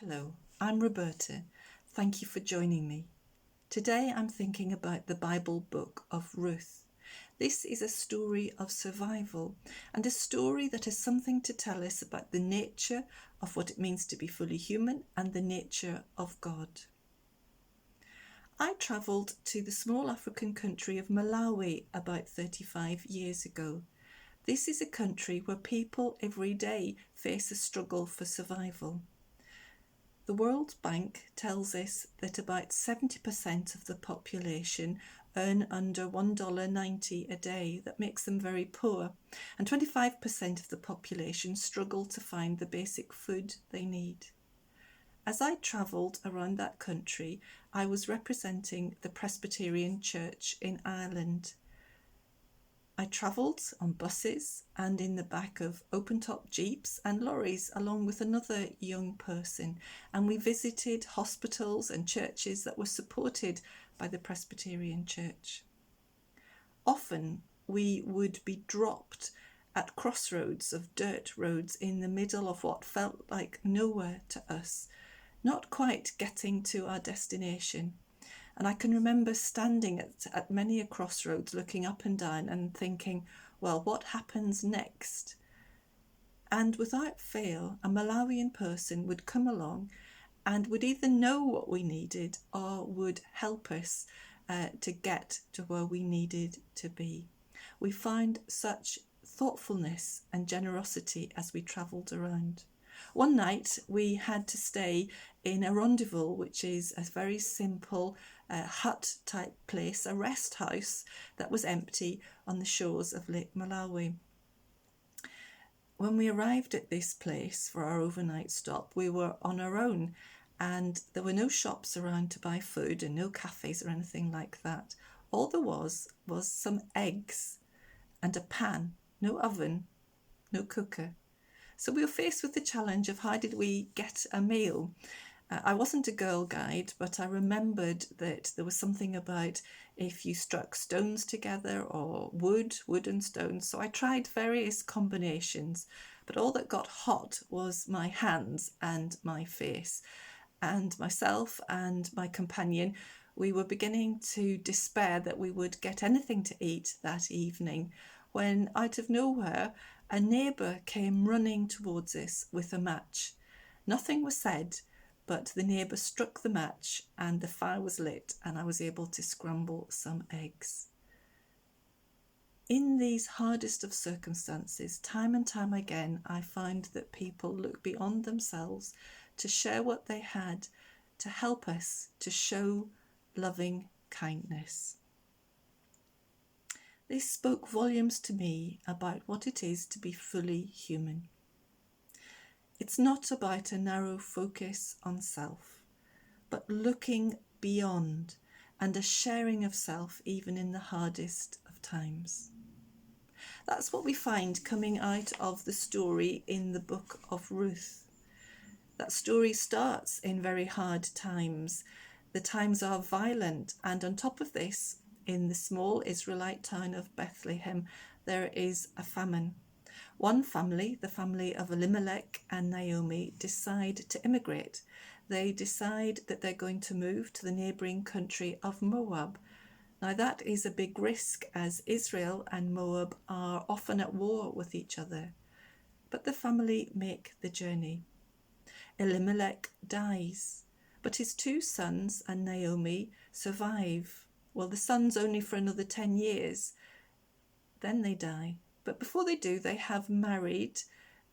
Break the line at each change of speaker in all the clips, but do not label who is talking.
Hello, I'm Roberta. Thank you for joining me. Today I'm thinking about the Bible book of Ruth. This is a story of survival and a story that has something to tell us about the nature of what it means to be fully human and the nature of God. I travelled to the small African country of Malawi about 35 years ago. This is a country where people every day face a struggle for survival. The World Bank tells us that about 70% of the population earn under $1.90 a day. That makes them very poor. And 25% of the population struggle to find the basic food they need. As I travelled around that country, I was representing the Presbyterian Church in Ireland. I travelled on buses and in the back of open-top jeeps and lorries along with another young person, and we visited hospitals and churches that were supported by the Presbyterian Church. Often we would be dropped at crossroads of dirt roads in the middle of what felt like nowhere to us, not quite getting to our destination. And I can remember standing at many a crossroads, looking up and down and thinking, well, what happens next? And without fail, a Malawian person would come along and would either know what we needed or would help us to get to where we needed to be. We found such thoughtfulness and generosity as we travelled around. One night we had to stay in a rendezvous, which is a very simple hut type place, a rest house that was empty on the shores of Lake Malawi. When we arrived at this place for our overnight stop, we were on our own and there were no shops around to buy food and no cafes or anything like that. All there was some eggs and a pan, no oven, no cooker. So we were faced with the challenge of how did we get a meal? I wasn't a Girl Guide, but I remembered that there was something about if you struck stones together or wood and stones. So I tried various combinations, but all that got hot was my hands and my face. And myself and my companion, we were beginning to despair that we would get anything to eat that evening when out of nowhere a neighbour came running towards us with a match. Nothing was said, but the neighbour struck the match and the fire was lit and I was able to scramble some eggs. In these hardest of circumstances, time and time again, I find that people look beyond themselves to share what they had, to help us, to show loving kindness. This spoke volumes to me about what it is to be fully human. It's not about a narrow focus on self, but looking beyond and a sharing of self even in the hardest of times. That's what we find coming out of the story in the book of Ruth. That story starts in very hard times. The times are violent, and on top of this, in the small Israelite town of Bethlehem, there is a famine. One family, the family of Elimelech and Naomi, decide to immigrate. They decide that they're going to move to the neighbouring country of Moab. Now that is a big risk as Israel and Moab are often at war with each other. But the family make the journey. Elimelech dies, but his two sons and Naomi survive. Well, the sons only for another 10 years. Then they die. But before they do, they have married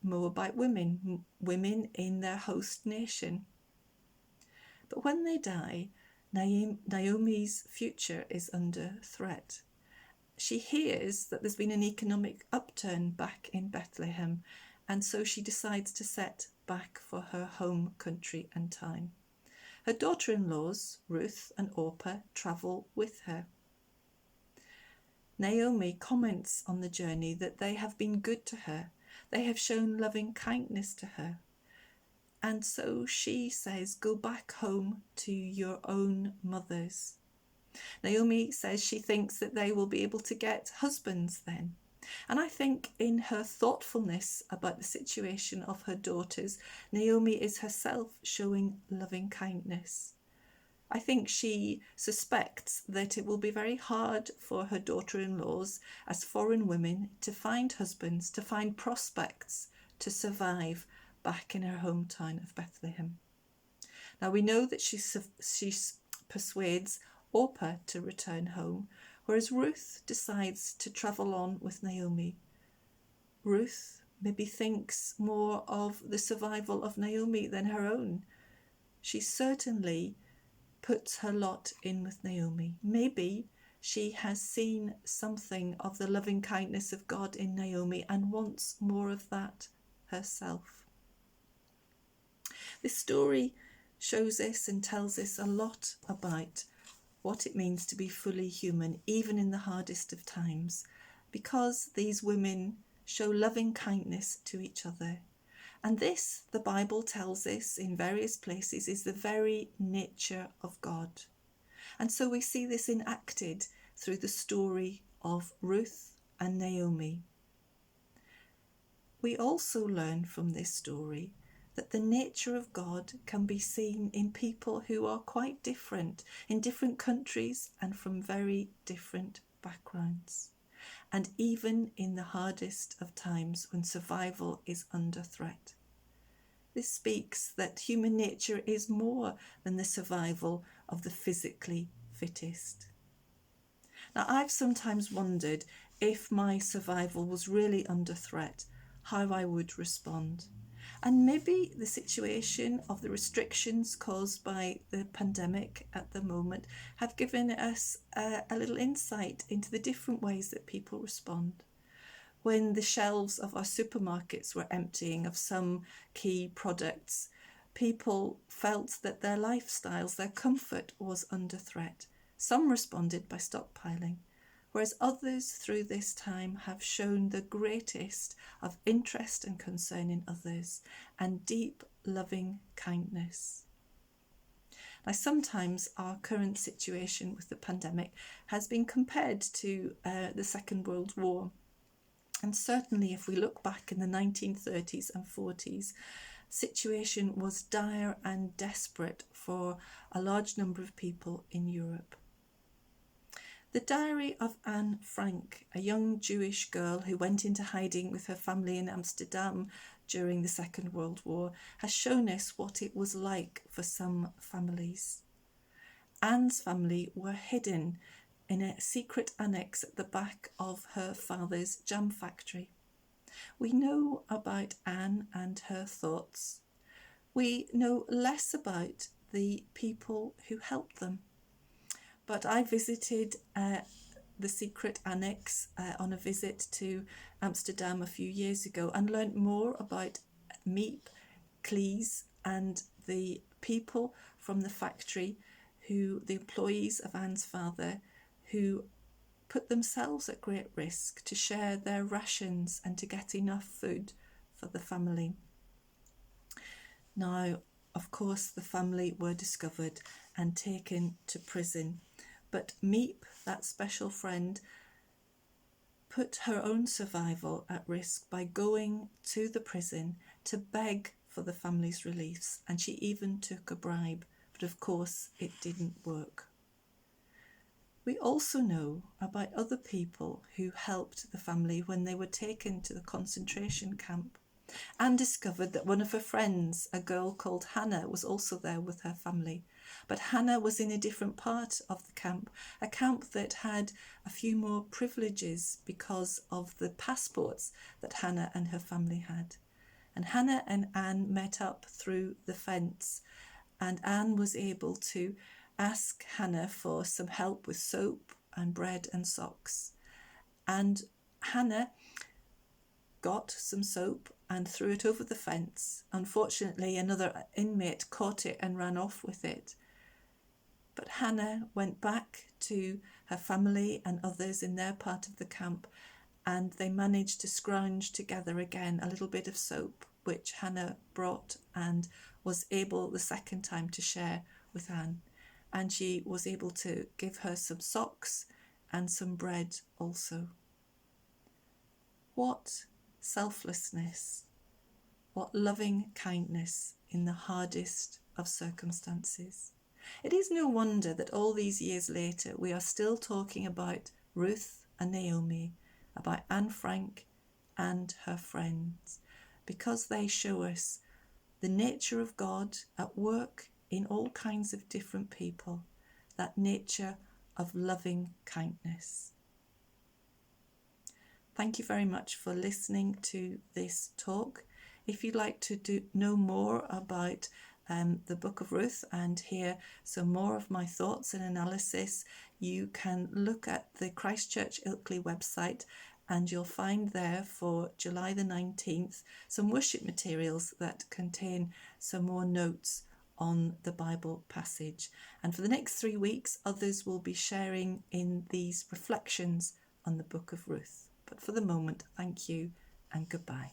Moabite women in their host nation. But when they die, Naomi's future is under threat. She hears that there's been an economic upturn back in Bethlehem, and so she decides to set back for her home country and town. Her daughter-in-laws, Ruth and Orpah, travel with her. Naomi comments on the journey that they have been good to her. They have shown loving kindness to her. And so she says, go back home to your own mothers. Naomi says she thinks that they will be able to get husbands then. And I think in her thoughtfulness about the situation of her daughters, Naomi is herself showing loving kindness. I think she suspects that it will be very hard for her daughter-in-laws as foreign women to find husbands, to find prospects to survive back in her hometown of Bethlehem. Now we know that she persuades Orpah to return home, whereas Ruth decides to travel on with Naomi. Ruth maybe thinks more of the survival of Naomi than her own. She certainly puts her lot in with Naomi. Maybe she has seen something of the loving kindness of God in Naomi and wants more of that herself. This story shows us and tells us a lot about what it means to be fully human, even in the hardest of times, because these women show loving kindness to each other. And this, the Bible tells us in various places, is the very nature of God. And so we see this enacted through the story of Ruth and Naomi. We also learn from this story that the nature of God can be seen in people who are quite different, in different countries and from very different backgrounds, and even in the hardest of times when survival is under threat. This speaks that human nature is more than the survival of the physically fittest. Now, I've sometimes wondered if my survival was really under threat, how I would respond. And maybe the situation of the restrictions caused by the pandemic at the moment have given us a little insight into the different ways that people respond. When the shelves of our supermarkets were emptying of some key products, people felt that their lifestyles, their comfort was under threat. Some responded by stockpiling, whereas others through this time have shown the greatest of interest and concern in others and deep loving kindness. Now, sometimes our current situation with the pandemic has been compared to the Second World War. And certainly if we look back in the 1930s and 40s, the situation was dire and desperate for a large number of people in Europe. The diary of Anne Frank, a young Jewish girl who went into hiding with her family in Amsterdam during the Second World War, has shown us what it was like for some families. Anne's family were hidden in a secret annex at the back of her father's jam factory. We know about Anne and her thoughts. We know less about the people who helped them. But I visited the secret annex on a visit to Amsterdam a few years ago and learnt more about Miep, Cleese and the people from the factory, the employees of Anne's father, who put themselves at great risk to share their rations and to get enough food for the family. Now, of course, the family were discovered and taken to prison. But Miep, that special friend, put her own survival at risk by going to the prison to beg for the family's release, and she even took a bribe, but of course it didn't work. We also know about other people who helped the family when they were taken to the concentration camp. Anne discovered that one of her friends, a girl called Hannah, was also there with her family. But Hannah was in a different part of the camp, a camp that had a few more privileges because of the passports that Hannah and her family had. And Hannah and Anne met up through the fence, and Anne was able to ask Hannah for some help with soap and bread and socks. And Hannah got some soap and threw it over the fence. Unfortunately, another inmate caught it and ran off with it. But Hannah went back to her family and others in their part of the camp, and they managed to scrounge together again a little bit of soap, which Hannah brought and was able the second time to share with Anne. And she was able to give her some socks and some bread also. What selflessness, what loving kindness in the hardest of circumstances. It is no wonder that all these years later we are still talking about Ruth and Naomi, about Anne Frank and her friends, because they show us the nature of God at work in all kinds of different people, that nature of loving kindness. Thank you very much for listening to this talk. If you'd like to know more about the Book of Ruth and hear some more of my thoughts and analysis, you can look at the Christchurch Ilkley website, and you'll find there for July the 19th some worship materials that contain some more notes on the Bible passage. And for the next 3 weeks, others will be sharing in these reflections on the Book of Ruth. But for the moment, thank you and goodbye.